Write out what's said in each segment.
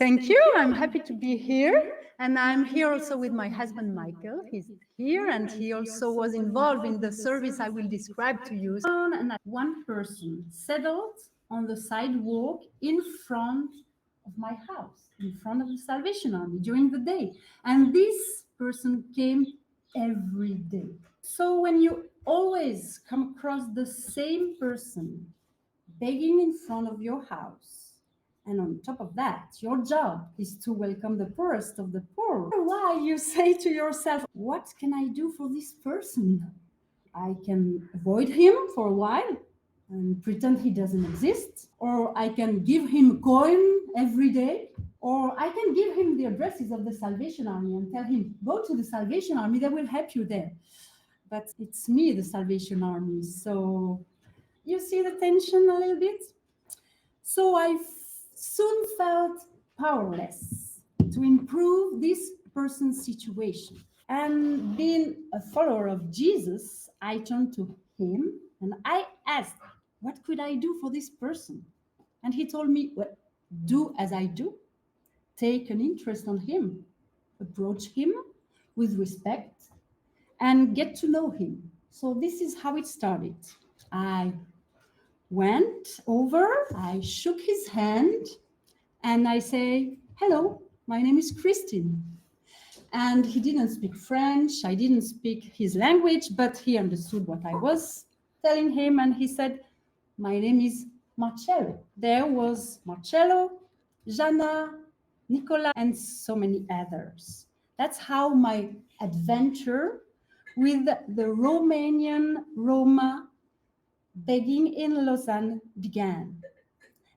Thank you. I'm happy to be here. And I'm here also with my husband, Michael. He's here, and he also was involved in the service I will describe to you. And one person settled on the sidewalk in front of my house, in front of the Salvation Army during the day. And this person came every day. So when you always come across the same person begging in front of your house, and on top of that, your job is to welcome the poorest of the poor, why you say to yourself, what can I do for this person? I can avoid him for a while and pretend he doesn't exist, or I can give him a coin every day, or I can give him the addresses of the Salvation Army and tell him, go to the Salvation Army, they will help you there. But it's me, the Salvation Army. So you see the tension a little bit? So I soon felt powerless to improve this person's situation. And being a follower of Jesus, I turned to him and I asked, what could I do for this person? And he told me, well, do as I do. Take an interest on him, approach him with respect, and get to know him. So this is how it started. I went over, I shook his hand, and I say, hello, my name is Christine. And he didn't speak French, I didn't speak his language, but he understood what I was telling him, and he said, my name is Marcello. There was Marcello, Jana, Nicola, and so many others. That's how my adventure with the Romanian Roma begging in Lausanne began,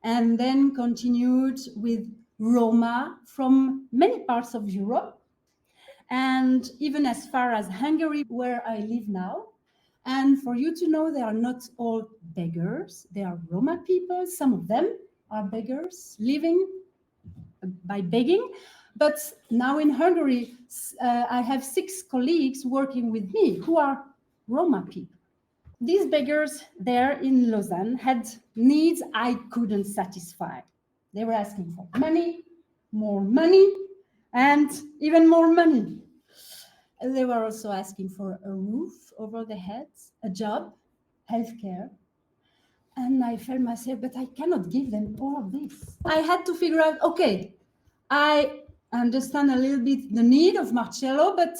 and then continued with Roma from many parts of Europe, and even as far as Hungary, where I live now. And for you to know, they are not all beggars. They are Roma people. Some of them are beggars, living by begging. But now in Hungary, I have 6 colleagues working with me who are Roma people. These beggars there in Lausanne had needs I couldn't satisfy. They were asking for money, and even more money. They were also asking for a roof over their heads, a job, healthcare. And I felt myself, but I cannot give them all of this. I had to figure out, okay, I understand a little bit the need of Marcello, but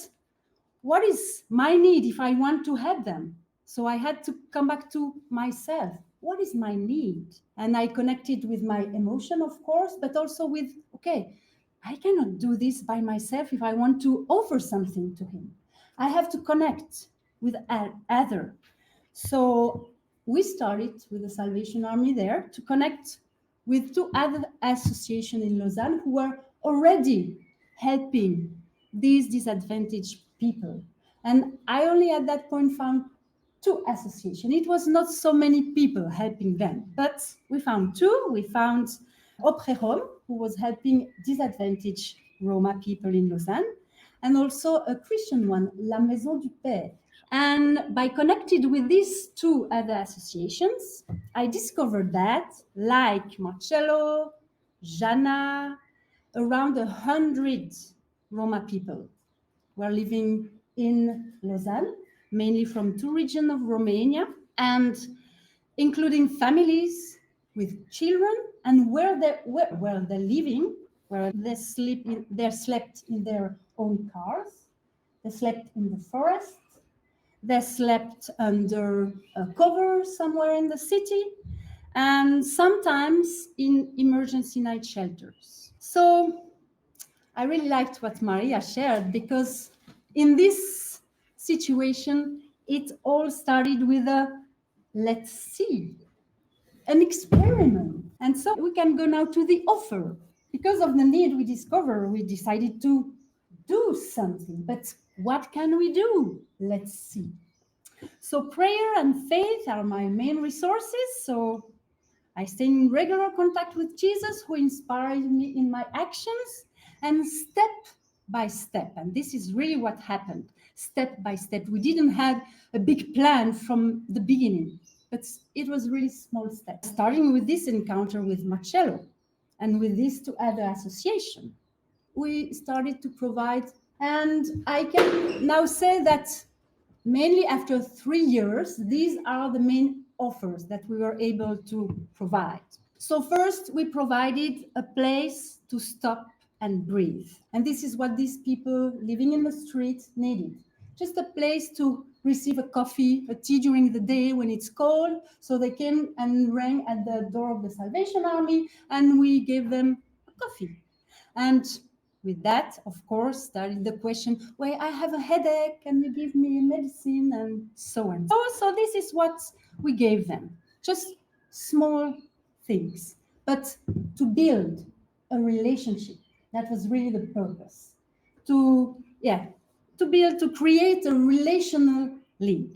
what is my need if I want to help them? So I had to come back to myself. What is my need? And I connected with my emotion, of course, but also with, okay, I cannot do this by myself if I want to offer something to him. I have to connect with other. So we started with the Salvation Army there to connect with 2 other associations in Lausanne who were already helping these disadvantaged people. And I only at that point found 2 associations. It was not so many people helping them, but we found 2. We found Auprès Rome, who was helping disadvantaged Roma people in Lausanne, and also a Christian one, La Maison du Père. And by connected with these 2 other associations, I discovered that, like Marcello, Jana, around 100 Roma people were living in Lausanne, mainly from 2 regions of Romania, and including families with children, and where they're living, where they slept in their own cars, they slept in the forest, they slept under a cover somewhere in the city, and sometimes in emergency night shelters. So I really liked what Maria shared, because in this situation, it all started with a let's see, an experiment. And so we can go now to the offer. Because of the need we discovered, we decided to do something. But what can we do? Let's see. So prayer and faith are my main resources. So I stay in regular contact with Jesus, who inspired me in my actions, and step by step. And this is really what happened, step by step. We didn't have a big plan from the beginning, but it was really small steps, starting with this encounter with Marcello. and with this to other associations. We started to provide, and I can now say that mainly after 3 years, these are the main offers that we were able to provide. So first, we provided a place to stop and breathe. And this is what these people living in the street needed. Just a place to receive a coffee, a tea during the day when it's cold. So they came and rang at the door of the Salvation Army, and we gave them a coffee. And with that, of course, started the question, well, I have a headache, can you give me medicine? And so on. So this is what we gave them, just small things, but to build a relationship. That was really the purpose. To create a relational link.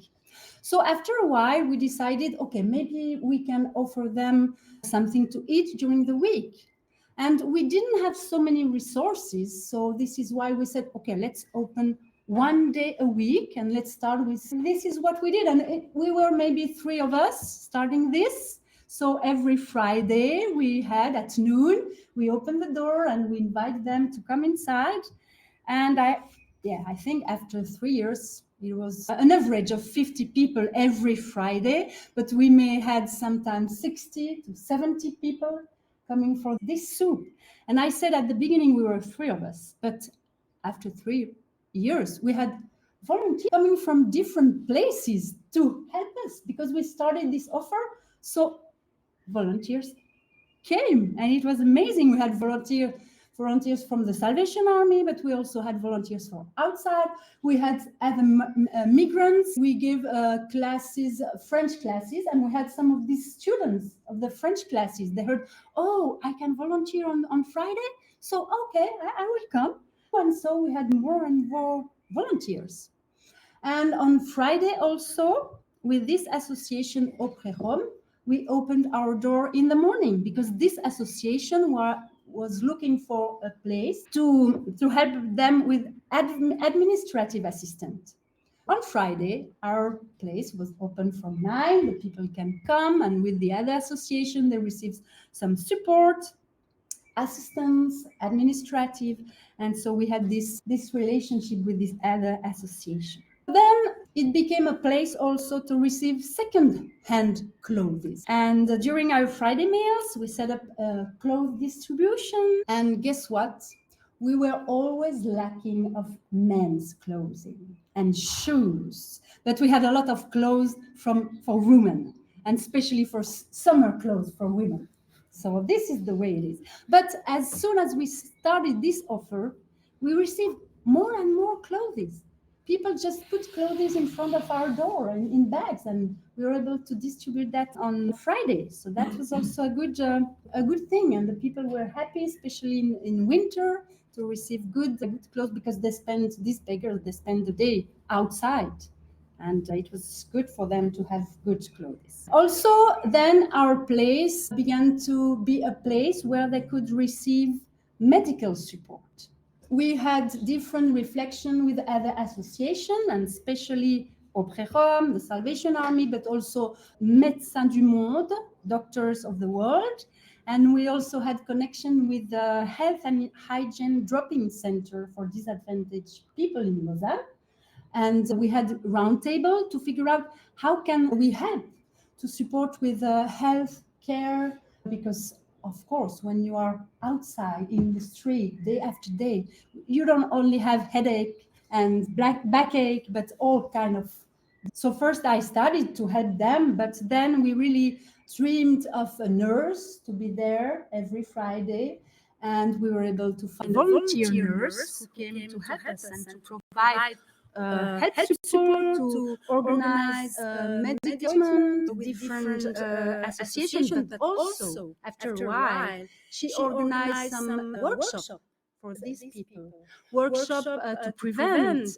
So after a while, we decided, okay, maybe we can offer them something to eat during the week. And we didn't have so many resources. So this is why we said, okay, let's open 1 day a week and let's start with, this is what we did. And we were maybe 3 of us starting this. So every Friday we had at noon, we opened the door and we invite them to come inside. And I think after 3 years, it was an average of 50 people every Friday, but we may had sometimes 60 to 70 people coming for this soup. And I said at the beginning we were 3 of us, but after 3 years we had volunteers coming from different places to help us because we started this offer. So volunteers came and it was amazing. We had volunteers from the Salvation Army, but we also had volunteers from outside. We had other migrants. We gave classes, French classes, and we had some of these students of the French classes. They heard, oh, I can volunteer on Friday? So, okay, I will come. And so we had more and more volunteers. And on Friday also, with this association Auprès Rome, we opened our door in the morning because this association was looking for a place to help them with administrative assistant. On Friday, our place was open from 9. The people can come, and with the other association, they receive some support, assistance, administrative, and so we had this relationship with this other association. Then it became a place also to receive second-hand clothes. And during our Friday meals, we set up a clothes distribution. And guess what? We were always lacking of men's clothing and shoes. But we had a lot of clothes for women, and especially for summer clothes for women. So this is the way it is. But as soon as we started this offer, we received more and more clothes. People just put clothes in front of our door and in bags, and we were able to distribute that on Friday. So that was also a good thing, and the people were happy, especially in winter, to receive good clothes because these beggars spend the day outside, and it was good for them to have good clothes. Also, then our place began to be a place where they could receive medical support. We had different reflection with other associations, and especially Auprès Rome, the Salvation Army, but also Médecins du Monde, Doctors of the World. And we also had connection with the Health and Hygiene Drop-in Center for Disadvantaged People in Lausanne. And we had a roundtable to figure out how can we help to support with health care, because of course, when you are outside in the street day after day, you don't only have headache and backache, but all kind of. So first I started to help them, but then we really dreamed of a nurse to be there every Friday, and we were able to find a volunteer nurse who came to help us and to provide help support, to organize meditation with different associations, but also, after a while, she organized some workshops for these people. Workshop to prevent.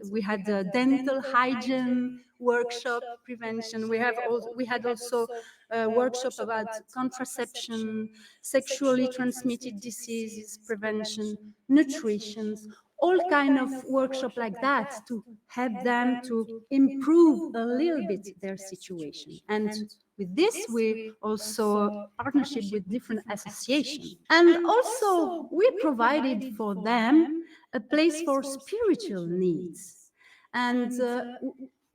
We had a dental hygiene workshop prevention. We had also a workshop about contraception, sexually transmitted diseases prevention, nutrition, all kind of workshop like that to help them to improve a little bit their situation. And with this, we also partnership with different associations. And also we provided for them a place for spiritual needs. And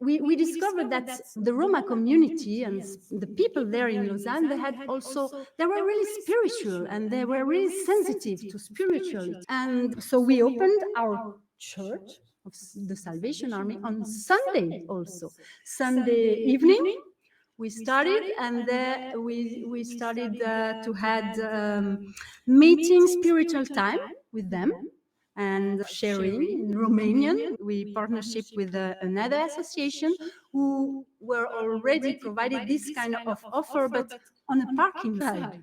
we discovered that the Roma community and the people there in Lausanne, they were really spiritual and they were really sensitive to spirituality. And so we opened our church of the Salvation Army on Sunday also. Sunday evening, we started, and we started to had meeting spiritual time with them and sharing in Romanian. We partnership with another association who were already provided this kind of offer, but on a parking lot.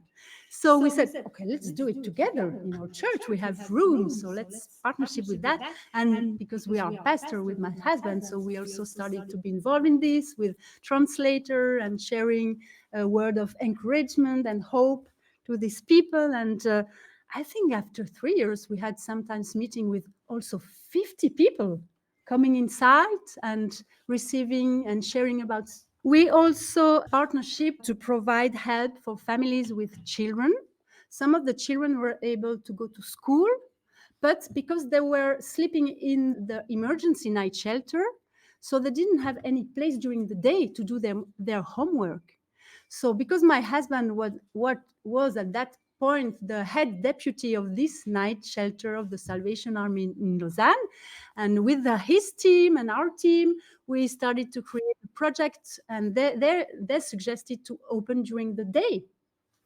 So we said, okay, let's do it together in our church. We have room, so let's partnership with that. And because we are pastor with my husband, so we also started to be involved in this with translator and sharing a word of encouragement and hope to these people. And I think after 3 years, we had sometimes meeting with also 50 people coming inside and receiving and sharing about. We also partnership to provide help for families with children. Some of the children were able to go to school, but because they were sleeping in the emergency night shelter, so they didn't have any place during the day to do their homework. So because my husband was at that point the head deputy of this night shelter of the Salvation Army in Lausanne, and with his team and our team, we started to create a project, and they suggested to open during the day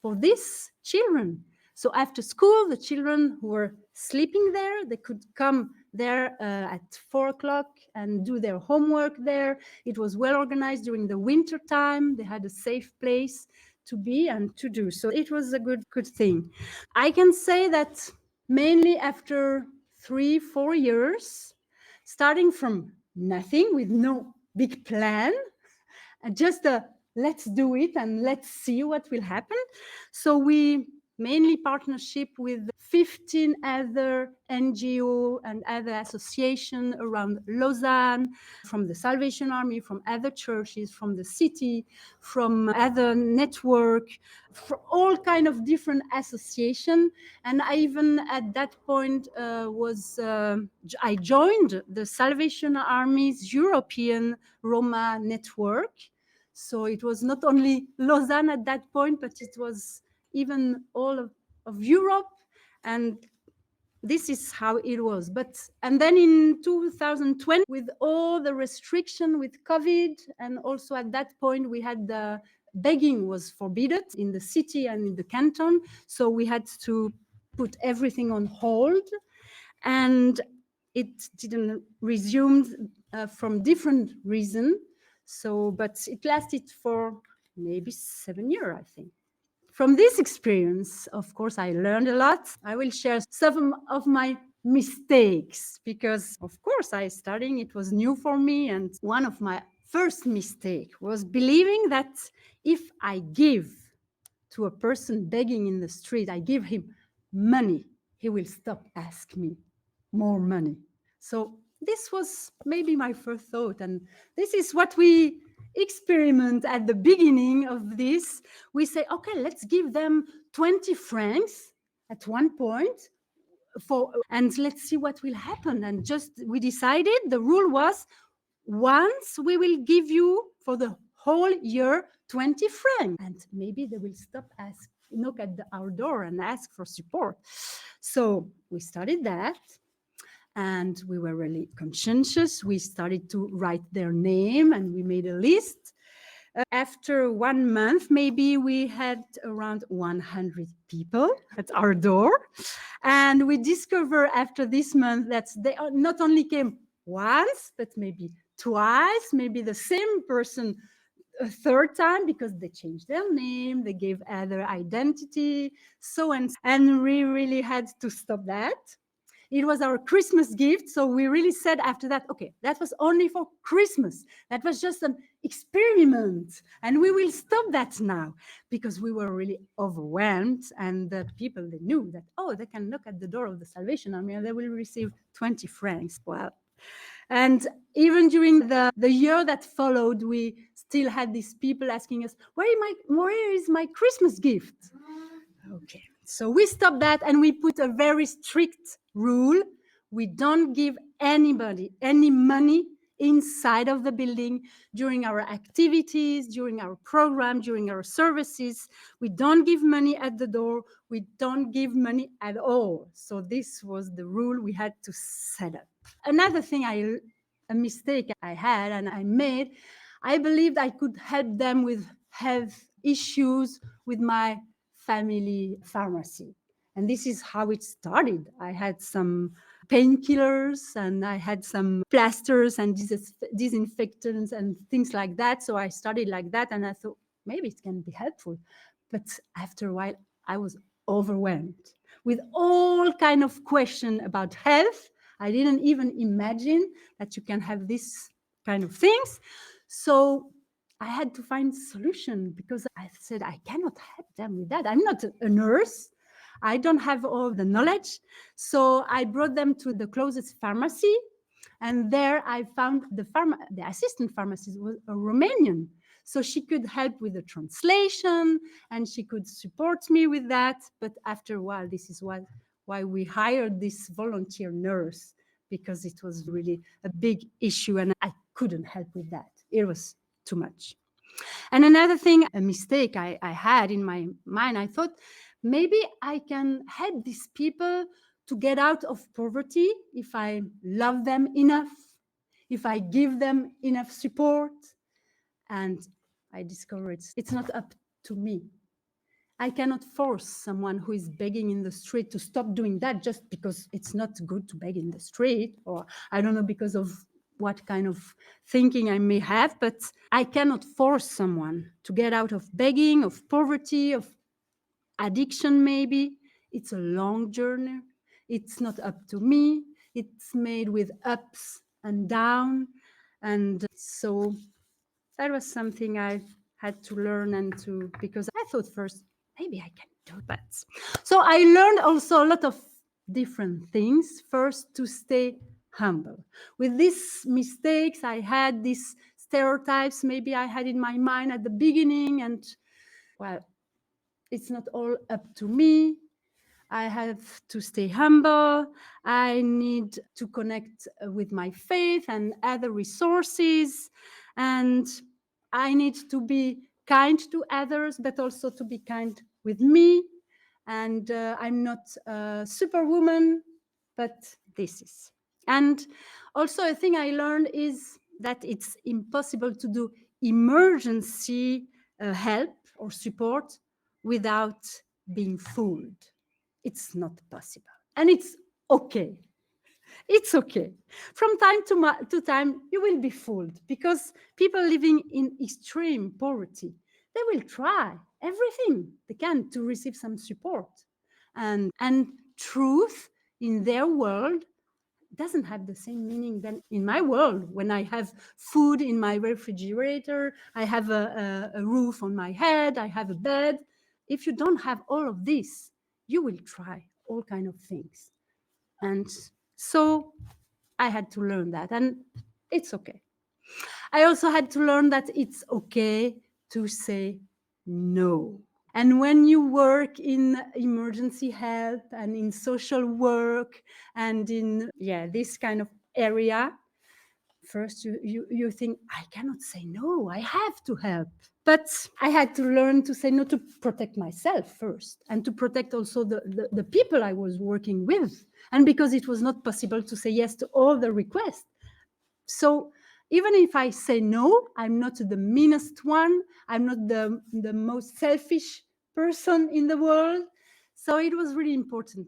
for these children. So after school, the children who were sleeping there, they could come there at 4 o'clock and do their homework there. It was well organized during the winter time. They had a safe place to be and to do. So it was a good thing. I can say that mainly after 3-4 years, starting from nothing with no big plan, and just let's do it and let's see what will happen. So we mainly partnership with 15 other NGO and other associations around Lausanne, from the Salvation Army, from other churches, from the city, from other network, for all kind of different associations. And I even at that point I joined the Salvation Army's European Roma network. So it was not only Lausanne at that point, but it was even all of Europe. And this is how it was. And then in 2020, with all the restriction with COVID, and also at that point, we had the begging was forbidden in the city and in the canton. So we had to put everything on hold. And it didn't resume from different reasons. So, but it lasted for maybe 7 years, I think. From this experience, of course, I learned a lot. I will share some of my mistakes because, of course, it was new for me. And one of my first mistakes was believing that if I give to a person begging in the street, I give him money, he will stop asking me more money. So this was maybe my first thought. And this is what we experiment at the beginning of this. We say, okay, let's give them 20 francs at one point and let's see what will happen. And we decided the rule was once we will give you for the whole year 20 francs, and maybe they will stop knock at our door and ask for support. So we started that. And we were really conscientious. We started to write their name and we made a list. After 1 month, maybe we had around 100 people at our door. And we discovered after this month that they not only came once, but maybe twice, maybe the same person a third time because they changed their name, they gave other identity, and we really had to stop that. It was our Christmas gift. So we really said after that, okay, that was only for Christmas. That was just an experiment. And we will stop that now because we were really overwhelmed. And the people, they knew that, oh, they can knock at the door of the Salvation Army and they will receive 20 francs. Well, and even during the year that followed, we still had these people asking us, where is my Christmas gift? Okay, so we stopped that and we put a very strict rule. We don't give anybody any money inside of the building during our activities, during our program, during our services. We don't give money at the door. We don't give money at all. So this was the rule we had to set up. Another thing, a mistake I had and I made, I believed I could help them with health issues with my family pharmacy. And this is how it started. I had some painkillers and I had some plasters and disinfectants and things like that. So I started like that and I thought maybe it can be helpful. But after a while, I was overwhelmed with all kind of questions about health. I didn't even imagine that you can have this kind of things. So I had to find a solution because I said, I cannot help them with that. I'm not a nurse. I don't have all the knowledge. So I brought them to the closest pharmacy. And there I found the assistant pharmacist was a Romanian. So she could help with the translation and she could support me with that. But after a while, this is why we hired this volunteer nurse, because it was really a big issue and I couldn't help with that. It was too much. And another thing, a mistake I had in my mind, I thought maybe I can help these people to get out of poverty if I love them enough, if I give them enough support. And I discovered it's not up to me. I cannot force someone who is begging in the street to stop doing that just because it's not good to beg in the street, or I don't know, because of what kind of thinking I may have, but I cannot force someone to get out of begging, of poverty, of addiction maybe. It's a long journey. It's not up to me. It's made with ups and downs. And so that was something I had to learn because I thought first, maybe I can do that. So I learned also a lot of different things. First, to stay humble. With these mistakes I had, these stereotypes maybe I had in my mind at the beginning, and well, it's not all up to me. I have to stay humble. I need to connect with my faith and other resources. And I need to be kind to others, but also to be kind with me. And I'm not a superwoman, but this is. And also a thing I learned is that it's impossible to do emergency help or support without being fooled. It's not possible. And it's okay. It's okay. From time to time, you will be fooled because people living in extreme poverty, they will try everything they can to receive some support. And truth in their world doesn't have the same meaning than in my world. When I have food in my refrigerator, I have a roof on my head, I have a bed. If you don't have all of this, you will try all kind of things. And so I had to learn that, and it's okay. I also had to learn that it's okay to say no. And when you work in emergency help and in social work and in this kind of area, first you think, I cannot say no, I have to help. But I had to learn to say no to protect myself first and to protect also the people I was working with. And because it was not possible to say yes to all the requests. So even if I say no, I'm not the meanest one. I'm not the most selfish person in the world. So it was really important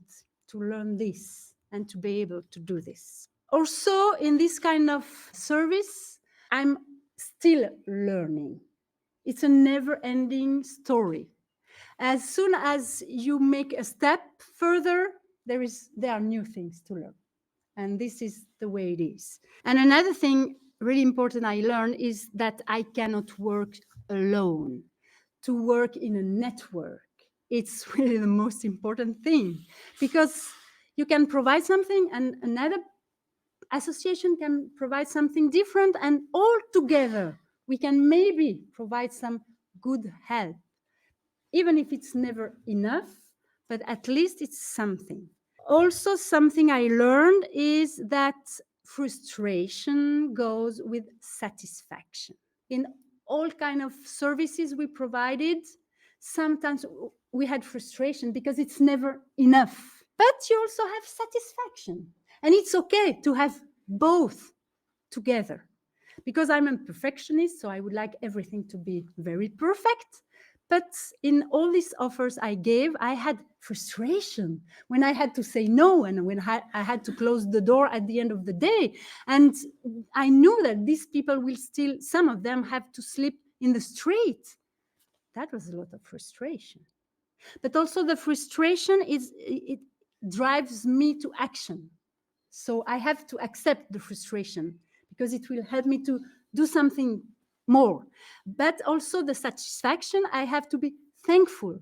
to learn this and to be able to do this. Also, in this kind of service, I'm still learning. It's a never-ending story. As soon as you make a step further, there are new things to learn. And this is the way it is. And another thing really important I learned is that I cannot work alone. To work in a network, it's really the most important thing, because you can provide something and another association can provide something different, and all together we can maybe provide some good help, even if it's never enough, but at least it's something. Also, something I learned is that frustration goes with satisfaction. In all kind of services we provided, sometimes we had frustration because it's never enough. But you also have satisfaction. And it's okay to have both together. Because I'm a perfectionist, so I would like everything to be very perfect. But in all these offers I gave, I had frustration when I had to say no and when I had to close the door at the end of the day. And I knew that these people will still, some of them have to sleep in the street. That was a lot of frustration. But also the frustration it drives me to action. So I have to accept the frustration because it will help me to do something more. But also the satisfaction, I have to be thankful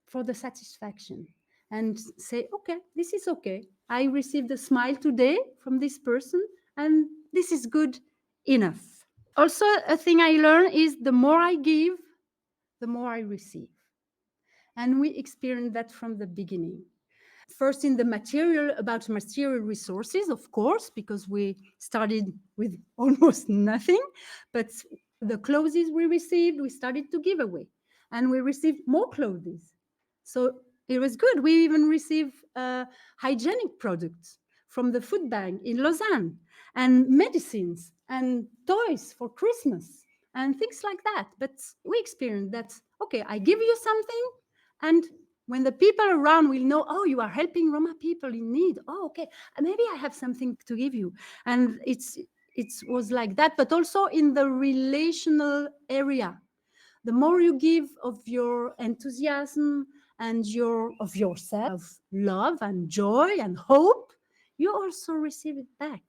for the satisfaction and say, okay, this is okay. I received a smile today from this person, and this is good enough. Also, a thing I learned is the more I give, the more I receive. And we experienced that from the beginning. First in the material, about material resources, of course, because we started with almost nothing, but the clothes we received, we started to give away, and we received more clothes. So it was good. We even received hygienic products from the food bank in Lausanne, and medicines and toys for Christmas and things like that. But we experienced that, okay, I give you something, and when the people around will know, oh, you are helping Roma people in need. Oh, okay, maybe I have something to give you. And it was like that, but also in the relational area. The more you give of your enthusiasm and of yourself, of love and joy and hope, you also receive it back.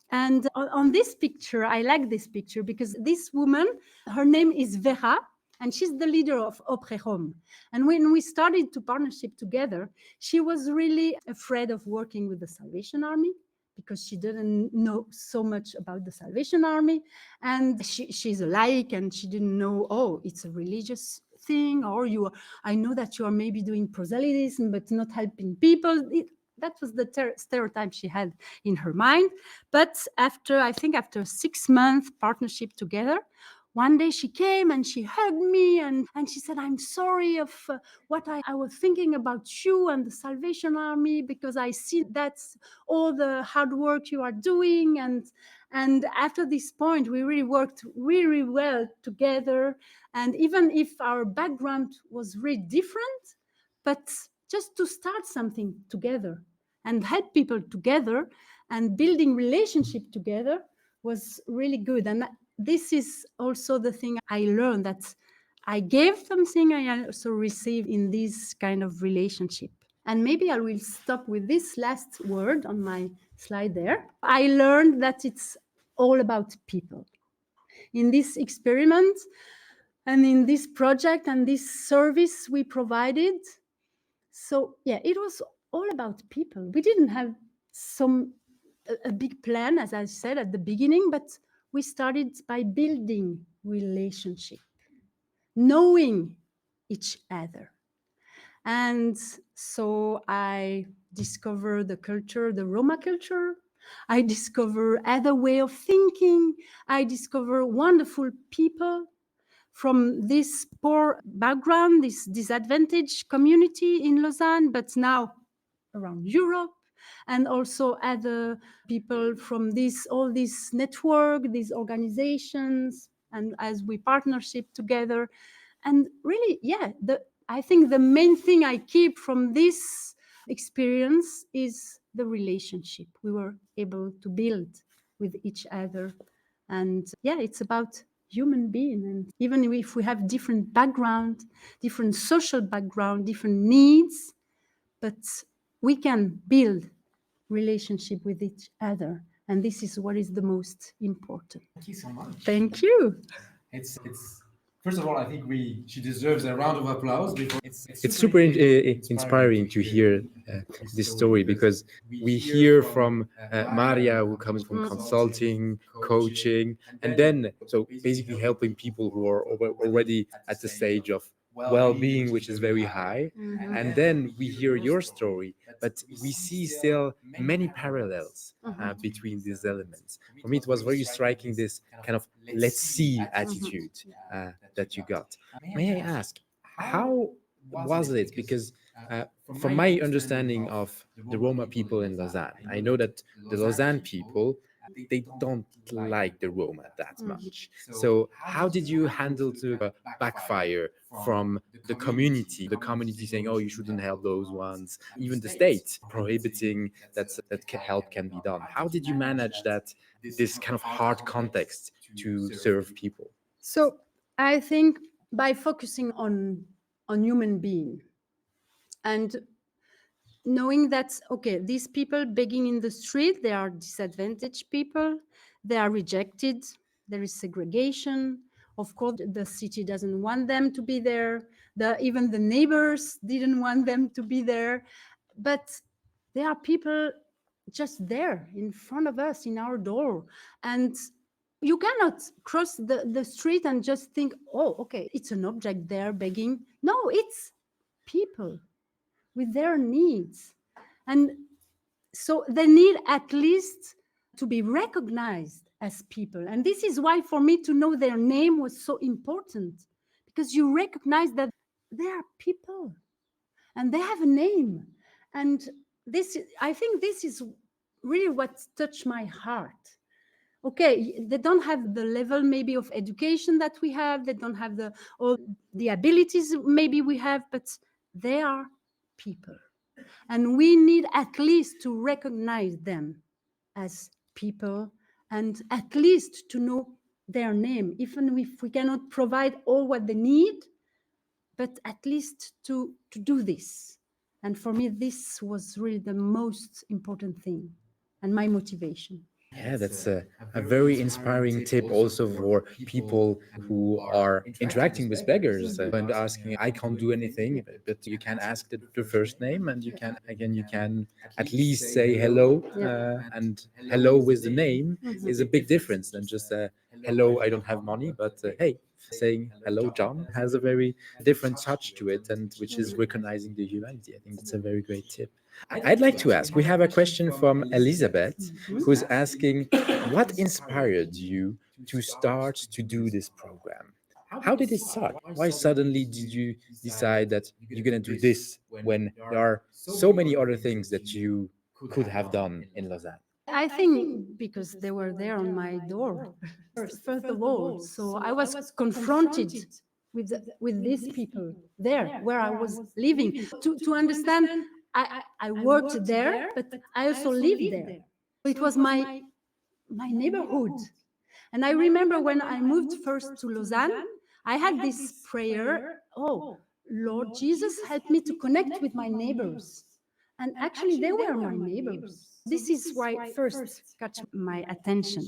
And on this picture, I like this picture because this woman, her name is Vera, and she's the leader of Opre Home. And when we started to partnership together, she was really afraid of working with the Salvation Army because she didn't know so much about the Salvation Army. And she's a laik, and she didn't know, oh, it's a religious thing, or I know that you are maybe doing proselytism, but not helping people. That was the stereotype she had in her mind. But I think after 6 months partnership together, one day she came and she hugged me and she said, I'm sorry of what I was thinking about you and the Salvation Army, because I see that's all the hard work you are doing. And after this point, we really worked really well together. And even if our background was really different, but just to start something together and help people together and building relationship together was really good. And this is also the thing I learned, that I gave something, I also receive in this kind of relationship. And maybe I will stop with this last word on my slide there. I learned that it's all about people. In this experiment and in this project and this service we provided, so yeah, it was all about people. We didn't have a big plan, as I said at the beginning, but we started by building relationship, knowing each other. And so I discovered the culture, the Roma culture. I discovered other way of thinking. I discovered wonderful people from this poor background, this disadvantaged community in Lausanne, but now around Europe, and also other people from all this network, these organizations, and as we partnership together. And really, yeah, I think the main thing I keep from this experience is the relationship we were able to build with each other. And yeah, it's about human being. And even if we have different background, different social background, different needs, but we can build relationship with each other. And this is what is the most important. Thank you so much. Thank you. It's First of all, I think she deserves a round of applause because It's super inspiring to hear this story, because we hear from Maria, who comes from consulting, coaching, and then so basically helping people who are already at the stage of well-being, which is very high. And then we hear your story, but we see still many parallels between these elements. For me, it was very striking, this kind of let's see attitude that you got. May I ask, how was it? Because from my understanding of the Roma people in Lausanne, I know that the Lausanne people, they don't like the Roma that much. So how did you handle the backfire from the community saying, oh, you shouldn't help those ones, even the state prohibiting that help can be done? How did you manage that, this kind of hard context to serve people? So I think by focusing on human being and knowing that, okay, these people begging in the street, they are disadvantaged people, they are rejected, there is segregation. Of course, the city doesn't want them to be there. Even the neighbors didn't want them to be there. But there are people just there in front of us, in our door. And you cannot cross the street and just think, oh, okay, it's an object there begging. No, it's people with their needs. And so they need at least to be recognized as people. And this is why for me to know their name was so important, because you recognize that they are people and they have a name. And I think this is really what touched my heart. Okay, they don't have the level maybe of education that we have, they don't have all the abilities maybe we have, but they are people. And we need at least to recognize them as people and at least to know their name, even if we cannot provide all what they need, but at least to do this. And for me, this was really the most important thing and my motivation. Yeah, that's a very inspiring tip also for people who are interacting with beggars and asking, I can't do anything, but you can ask the first name, and you can at least say hello. And hello with the name is a big difference than just hello, I don't have money, but hey, saying hello, John, has a very different touch to it, and which is recognizing the humanity. I think that's a very great tip. I'd like to ask, we have a question from Elizabeth, who's asking, what inspired you to start to do this program? How did it start? Why suddenly did you decide that you're going to do this when there are so many other things that you could have done in Lausanne? I think because they were there on my door, first of all. So I was confronted with these people there where I was living. To understand, I worked there, but I also lived there. It was my neighborhood. And I remember when I moved first to Lausanne, I had this prayer, oh, Lord Jesus, help me to connect with my neighbors. And actually, they were my neighbors. This is why first catch my attention.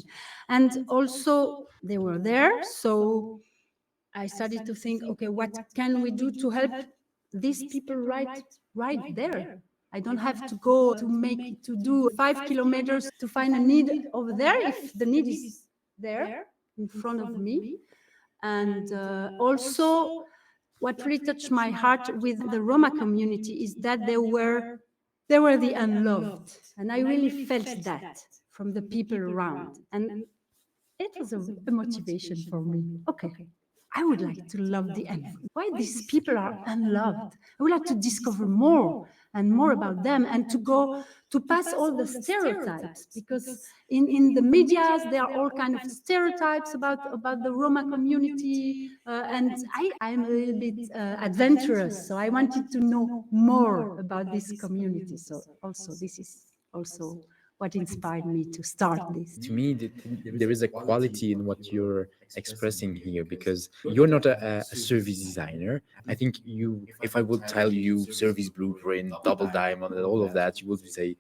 And also, they were there. So I started to think, okay, what can we do to help these people right there? I don't have to go to do 5 kilometers to find a need over there if the need is there in front of me. And also, what really touched my heart with the Roma community is that they were the unloved. And I really felt that from the people around. And it was a motivation for me. Okay, I would like to love the unloved. Why these people are unloved? I would like to discover more and more about them, and to pass all the stereotypes, because in the medias there are all kind of stereotypes about the Roma community, and I'm a little bit adventurous, so I wanted to know more about this community. So also this is also what inspired me to start this. To me, there is a quality in what you're expressing here, because you're not a service designer. I think if I would tell you service blueprint, double diamond, and all of that, you would say,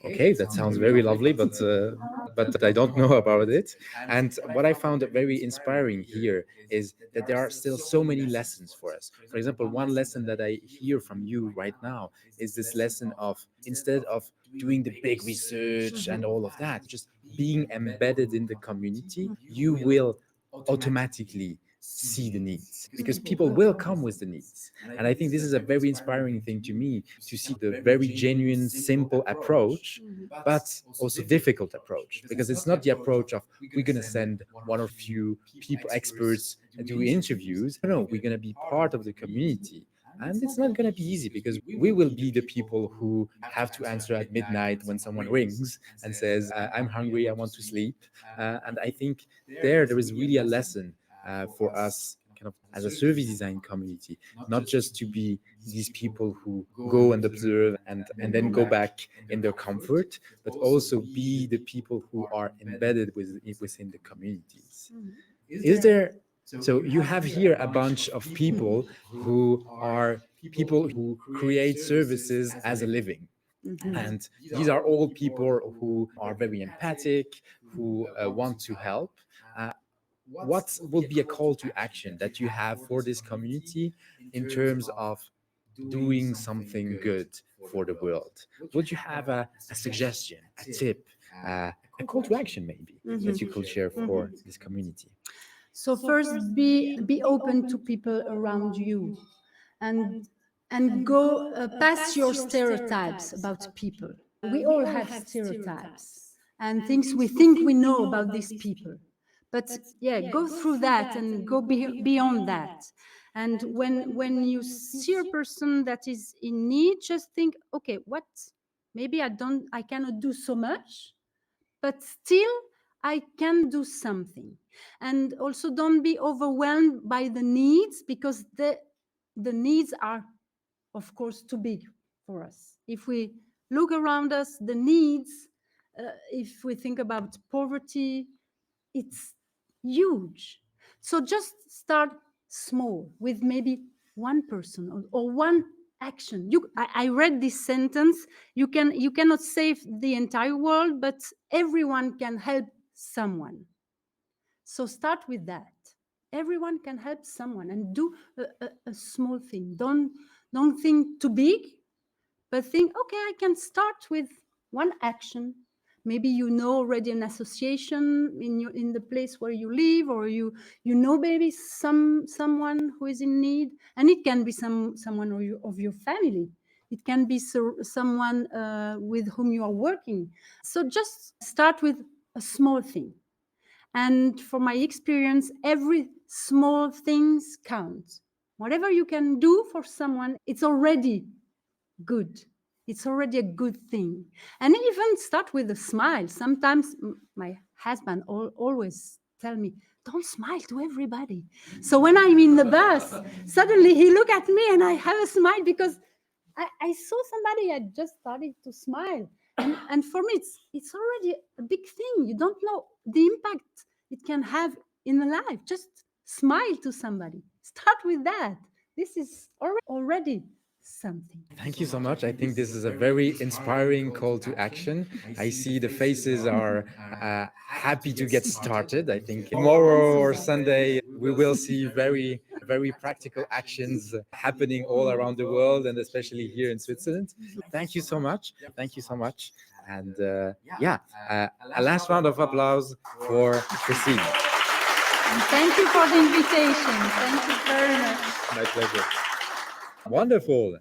okay, that sounds very lovely, but I don't know about it. And what I found very inspiring here is that there are still so many lessons for us. For example, one lesson that I hear from you right now is this lesson of, instead of doing the big research and all of that, just being embedded in the community, you will automatically see the needs, because people will come with the needs. And I think this is a very inspiring thing to me, to see the very genuine, simple approach, but also difficult approach, because it's not the approach of we're going to send one or few people, experts, do interviews. No, we're going to be part of the community. And it's not going to be easy, because we will be the people who have to answer at midnight when someone rings and says, I'm hungry, I want to sleep. And I think there is really a lesson for us, kind of as a service design community, not just to be these people who go and observe and then go back in their comfort, but also be the people who are embedded within the communities. Is there, so you have here a bunch of people who are people who create services as a living. And these are all people who are very empathic, who want to help. What would be a call to action that you have for this community in terms of doing something good for the world? Would you have a suggestion, a tip, a call to action maybe that you could share for this community? So first, be open to people around you, and go past your stereotypes about people. We all have stereotypes and things we think we know about these people. But yeah, go through that and go beyond that. And when you see a person that is in need, just think, okay, what? Maybe I cannot do so much, but still I can do something. And also don't be overwhelmed by the needs, because the needs are, of course, too big for us. If we look around us, the needs, if we think about poverty, it's huge. So just start small with maybe one person or one action. I read this sentence. You cannot save the entire world, but everyone can help someone. So start with that. Everyone can help someone, and do a small thing. Don't think too big, but think, okay, I can start with one action. Maybe you know already an association in the place where you live, or you know maybe someone who is in need, and it can be someone of your family. It can be someone with whom you are working. So just start with a small thing. And from my experience, every small things count. Whatever you can do for someone, it's already good. It's already a good thing. And even start with a smile. Sometimes my husband always tell me, don't smile to everybody. So when I'm in the bus, suddenly he look at me and I have a smile, because I saw somebody, I just started to smile. And for me, it's already a big thing. You don't know the impact it can have in a life. Just smile to somebody. Start with that. This is already something. Thank you so much. I think this is a very inspiring call to action. I see the faces are happy to get started. I think tomorrow or Sunday, we will see very, very practical actions happening all around the world, and especially here in Switzerland. Thank you so much. Thank you so much. And a last round of applause for Christine. Thank you for the invitation. Thank you very much. My pleasure. Wonderful.